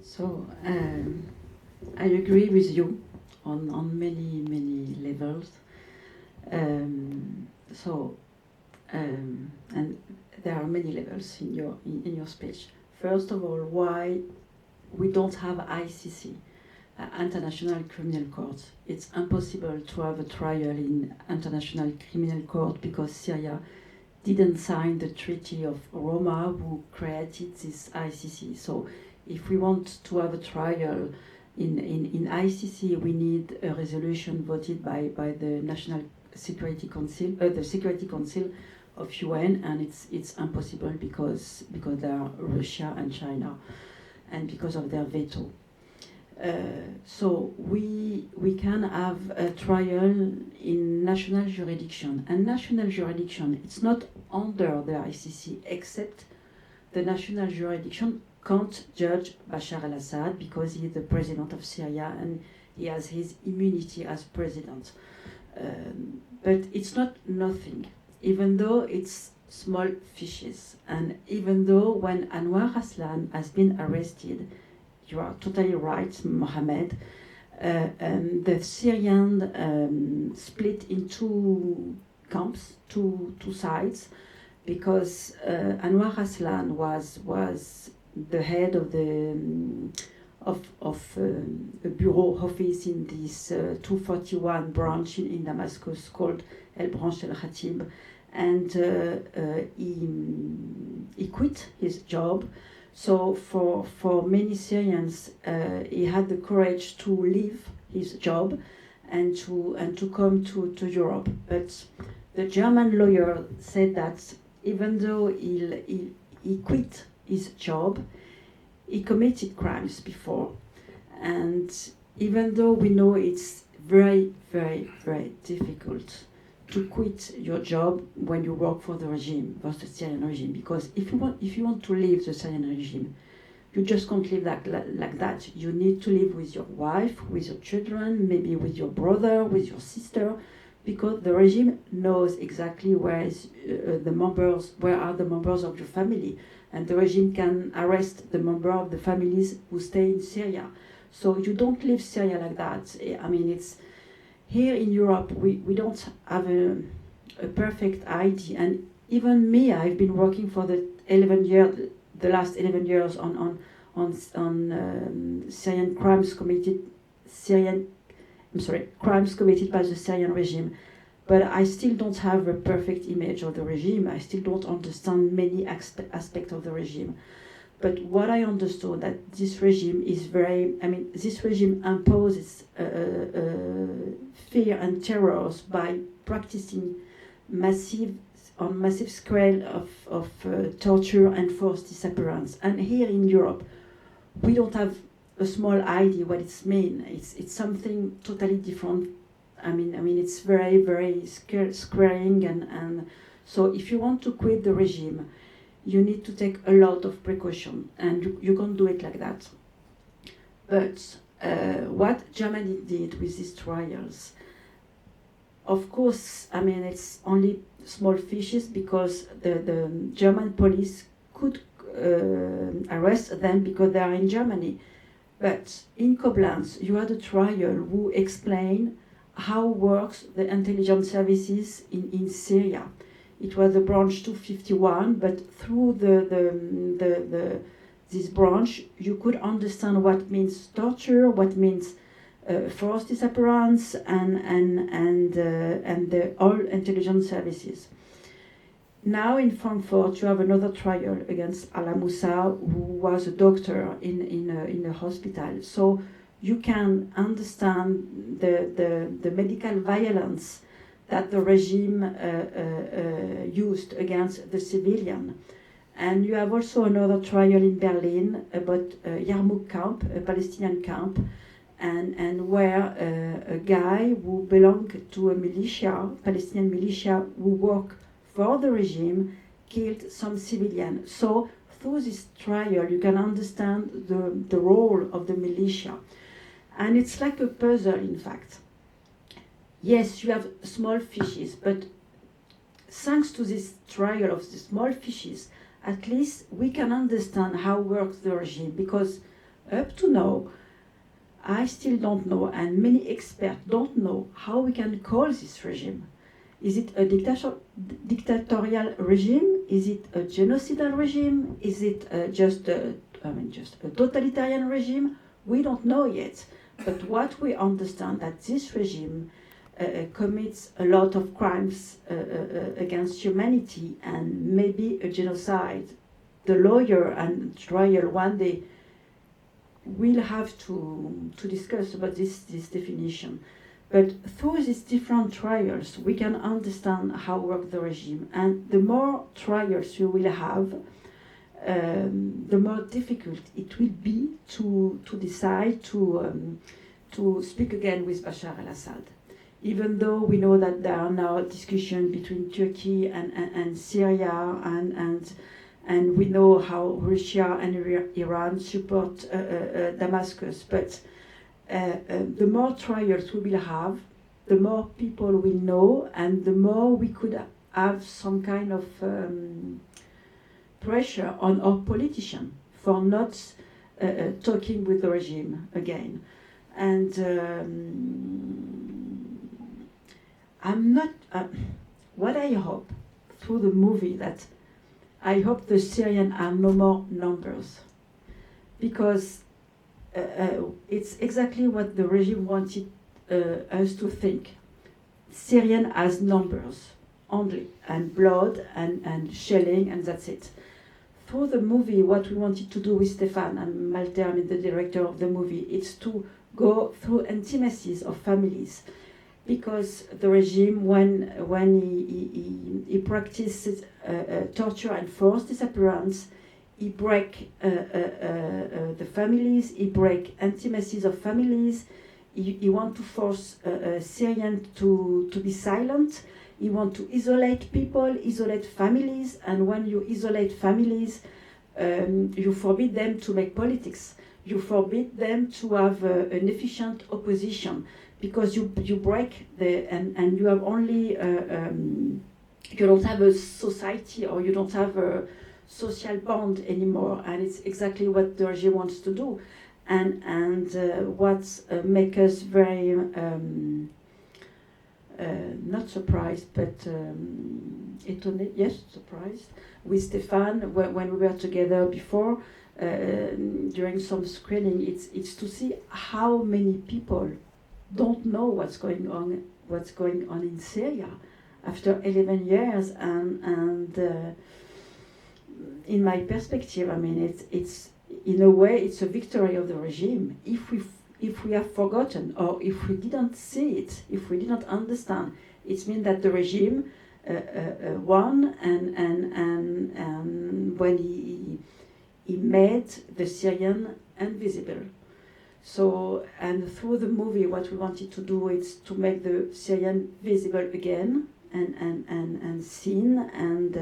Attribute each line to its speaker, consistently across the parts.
Speaker 1: So I agree with you on many levels. So and there are many levels in your speech. First of all, why we don't have ICC, International Criminal Court. It's impossible to have a trial in International Criminal Court because Syria didn't sign the Treaty of Roma, who created this ICC. So if we want to have a trial in ICC, we need a resolution voted by the National Security Council, the Security Council of UN, and it's impossible because there are Russia and China, and because of their veto. So we can have a trial in national jurisdiction, and national jurisdiction, it's not under the ICC, except the national jurisdiction can't judge Bashar al-Assad because he is the president of Syria and he has his immunity as president. But it's not nothing, even though it's small fishes, and even though when Anwar Aslan has been arrested, you are totally right, Mohammed. The Syrian split in two camps, two sides, because Anwar Aslan was the head of the a bureau office in this 241 branch in Damascus called El Branch El Khatib, and he quit his job. So for many Syrians, he had the courage to leave his job and to come to Europe. But the German lawyer said that even though he quit his job, he committed crimes before. And even though we know it's very, very, very difficult to quit your job when you work for the regime, for the Syrian regime, because if you want to leave the Syrian regime, you just can't live like that. You need to live with your wife, with your children, maybe with your brother, with your sister, because the regime knows exactly where are the members of your family, and the regime can arrest the member of the families who stay in Syria. So you don't leave Syria like that. I mean, it's here in Europe, we don't have a perfect ID, and even me, I've been working for the last 11 years on Syrian crimes committed by the Syrian regime, but I still don't have a perfect image of the regime. I still don't understand many aspects of the regime. But what I understood that this regime this regime imposes fear and terrors by practicing massive scale of torture and forced disappearance. And here in Europe, we don't have a small idea what it's mean. It's something totally different. I mean it's very, very scaring, and so if you want to quit the regime, you need to take a lot of precaution, and you can't do it like that. But what Germany did with these trials, of course, I mean, it's only small fishes because the German police could arrest them because they are in Germany. But in Koblenz, you had a trial who explained how works the intelligence services in Syria. It was the branch 251, but through this branch, you could understand what means torture, what means forced disappearance, and the all intelligence services. Now in Frankfurt, you have another trial against Ala Moussa, who was a doctor in a hospital. So you can understand the medical violence that the regime used against the civilian. And you have also another trial in Berlin about Yarmouk camp, a Palestinian camp, and where a guy who belonged to a militia, Palestinian militia, who worked for the regime, killed some civilian. So through this trial, you can understand the role of the militia. And it's like a puzzle, in fact. Yes, you have small fishes, but thanks to this trial of the small fishes, at least we can understand how works the regime, because Up to now, I still don't know, and many experts don't know how we can call this regime. Is it a dictatorial regime? Is it a genocidal regime? Is it just a totalitarian regime? We don't know yet. But what we understand that this regime commits a lot of crimes against humanity and maybe a genocide. The lawyer and trial one day will have to discuss about this definition. But through these different trials, we can understand how works the regime. And the more trials you will have, the more difficult it will be to decide to speak again with Bashar al-Assad. Even though we know that there are now discussions between Turkey and Syria, and we know how Russia and Iran support Damascus, but the more trials we will have, the more people will know, and the more we could have some kind of pressure on our politicians for not talking with the regime again. And I'm not, what I hope through the movie, that I hope the Syrians are no more numbers, because it's exactly what the regime wanted us to think. Syrian as numbers only, and blood and shelling, and that's it. Through the movie, what we wanted to do with Stefan and Malte, I mean the director of the movie, it's to go through intimacies of families, because the regime, when he practices torture and forced disappearance, he break the families, he break intimacies of families, he want to force Syrians to be silent, he want to isolate people, isolate families, and when you isolate families, you forbid them to make politics, you forbid them to have an efficient opposition, because you break and you have only, you don't have a society, or you don't have a social bond anymore, and it's exactly what the regime wants to do. And what makes us very not surprised, but surprised with Stefan when we were together before during some screening. It's to see how many people don't know what's going on in Syria after 11 years, and in my perspective, I mean, it's in a way it's a victory of the regime. If we have forgotten, or if we didn't see it, if we did not understand, it means that the regime won, and when he made the Syrian invisible. So, and through the movie, what we wanted to do is to make the Syrian visible again and seen, and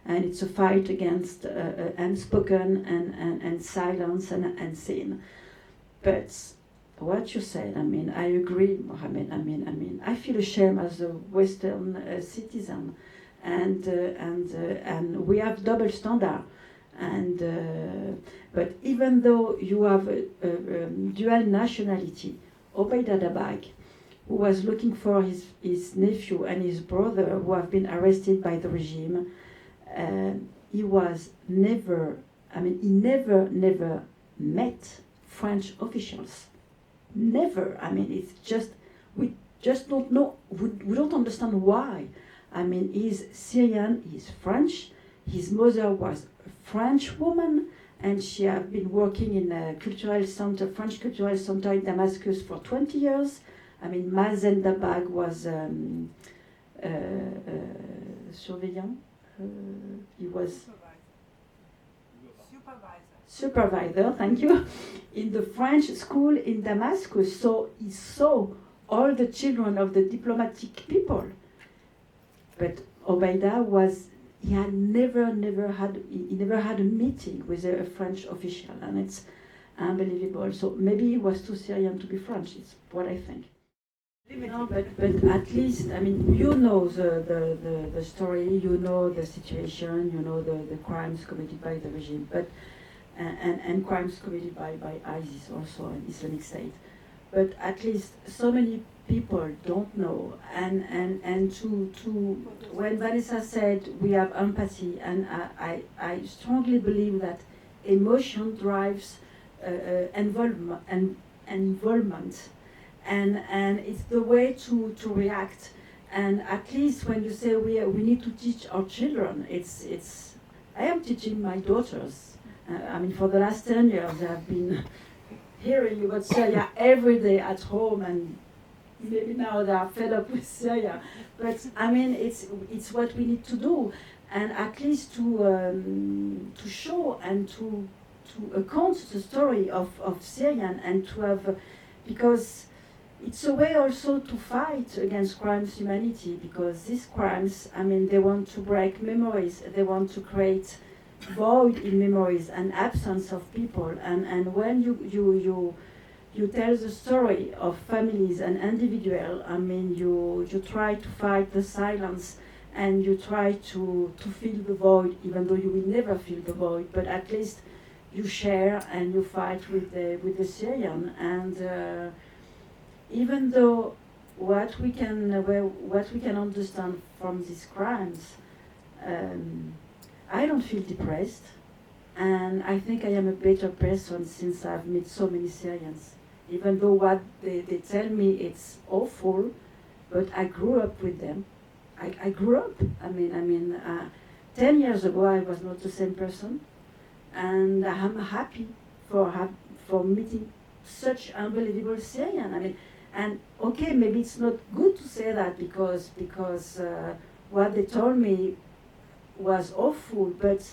Speaker 1: it's a fight against unspoken and silence and unseen. But what you said, I mean, I agree, Mohamed. I mean, I feel ashamed as a Western citizen, and we have double standard. And but even though you have a dual nationality, Obaida Dabag, who was looking for his nephew and his brother who have been arrested by the regime, he was never, I mean, he never met French officials. Never. I mean, it's just, we just don't know, we don't understand why. I mean, he's Syrian, he's French, his mother was a French woman, and she had been working in a cultural center, French cultural center in Damascus for 20 years. I mean, Mazen Dabag was surveillant. He was supervisor, thank you, in the French school in Damascus. So he saw all the children of the diplomatic people. But Obaida was, he never had a meeting with a French official, and it's unbelievable. So maybe he was too Syrian to be French, it's what I think. No, but at least, I mean, you know the story, you know the situation, you know the crimes committed by the regime. But and crimes committed by ISIS also, and Islamic State. But at least so many people don't know, and to when Vanessa said we have empathy, and I strongly believe that emotion drives involvement, and it's the way to react. And at least when you say we need to teach our children, it's I am teaching my daughters. I mean, for the last 10 years, I've been hearing about Syria every day at home, and maybe now they are fed up with Syria. But I mean, it's what we need to do, and at least to show and to account the story of Syrian, and to have, because it's a way also to fight against crimes humanity, because these crimes, I mean, they want to break memories, they want to create void in memories and absence of people, and when you tell the story of families and individuals, I mean, you try to fight the silence, and you try to fill the void, even though you will never fill the void, but at least you share and you fight with the Syrian. And even though what we can understand from these crimes, I don't feel depressed, and I think I am a better person since I've met so many Syrians. Even though what they tell me it's awful, but I grew up with them. I grew up. I mean, 10 years ago I was not the same person, and I'm happy for meeting such unbelievable Syrian. I mean, and okay, maybe it's not good to say that because what they told me was awful, but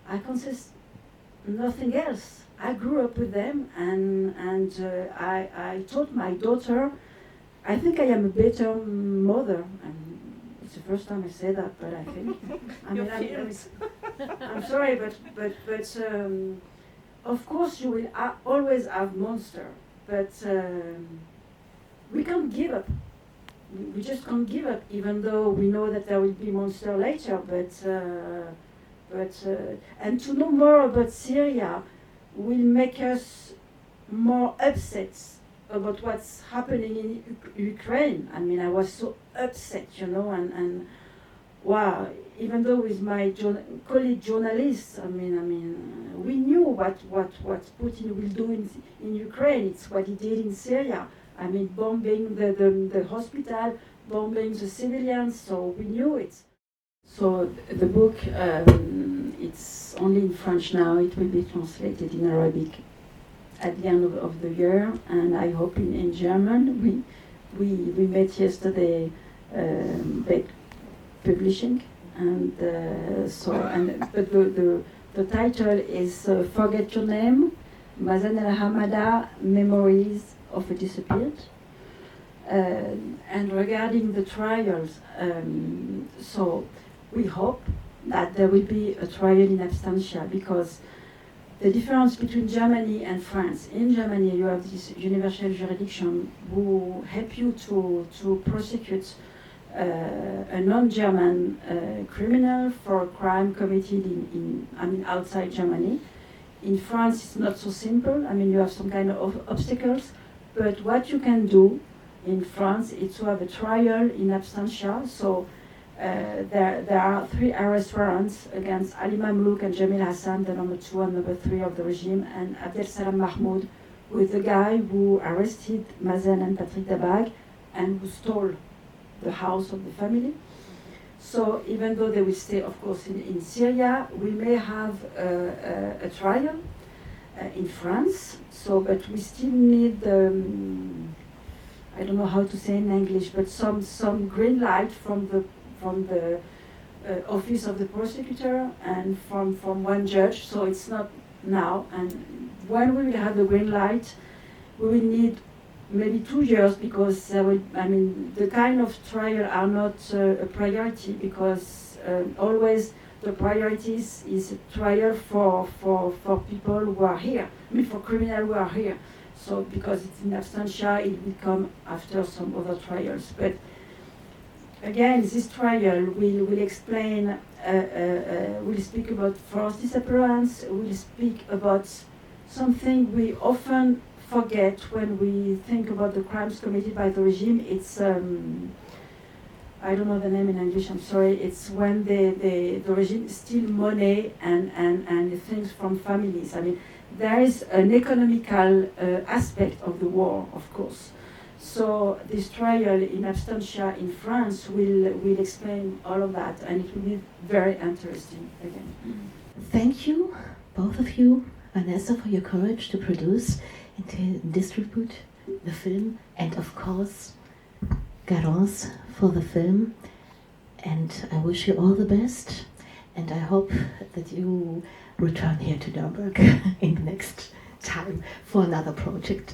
Speaker 1: I can say nothing else. I grew up with them, and I taught my daughter. I think I am a better mother. And it's the first time I say that, but I think. I mean, I'm sorry, but of course you will always have monster, but we can't give up. We just can't give up, even though we know that there will be monster later. But and to know more about Syria will make us more upset about what's happening in Ukraine. I mean, I was so upset, and wow, even though with my colleague journalists, I mean, we knew what Putin will do in Ukraine. It's what he did in Syria. I mean, bombing the hospital, bombing the civilians, so we knew it. So the book, it's only in French now. It will be translated in Arabic at the end of the year, and I hope in German. We met yesterday, Beck Publishing, and but the title is Forget Your Name, Mazen El Hamada, Memories of a Disappeared. And regarding the trials, so we hope that there will be a trial in absentia, because the difference between Germany and France, in Germany you have this universal jurisdiction who help you to prosecute a non-German criminal for a crime committed in outside Germany. In France it's not so simple. I mean, you have some kind of obstacles, but what you can do in France is to have a trial in absentia. So there are 3 arrest warrants against Ali Mamlouk and Jamil Hassan, the number 2 and number 3 of the regime, and Abdel Salam Mahmoud, with the guy who arrested Mazen and Patrick Dabag and who stole the house of the family. So even though they will stay, of course, in Syria, we may have a trial in France. So, but we still need, I don't know how to say in English, but some green light from the office of the prosecutor and from one judge. So it's not now. And when we will have the green light, we will need maybe 2 years, because the kind of trial are not a priority, because always the priorities is a trial for people who are here, for criminals who are here. So because it's in absentia, it will come after some other trials. But again, this trial will explain we'll speak about forced disappearance, we'll speak about something we often forget when we think about the crimes committed by the regime. It's, I don't know the name in English, I'm sorry, it's when the regime steals money and things from families. I mean, there is an economical aspect of the war, of course. So this trial in absentia in France will explain all of that, and it will be very interesting again.
Speaker 2: Thank you, both of you, Vanessa, for your courage to produce and to distribute the film, and of course, Garance for the film. And I wish you all the best, and I hope that you return here to Nuremberg in the next time for another project.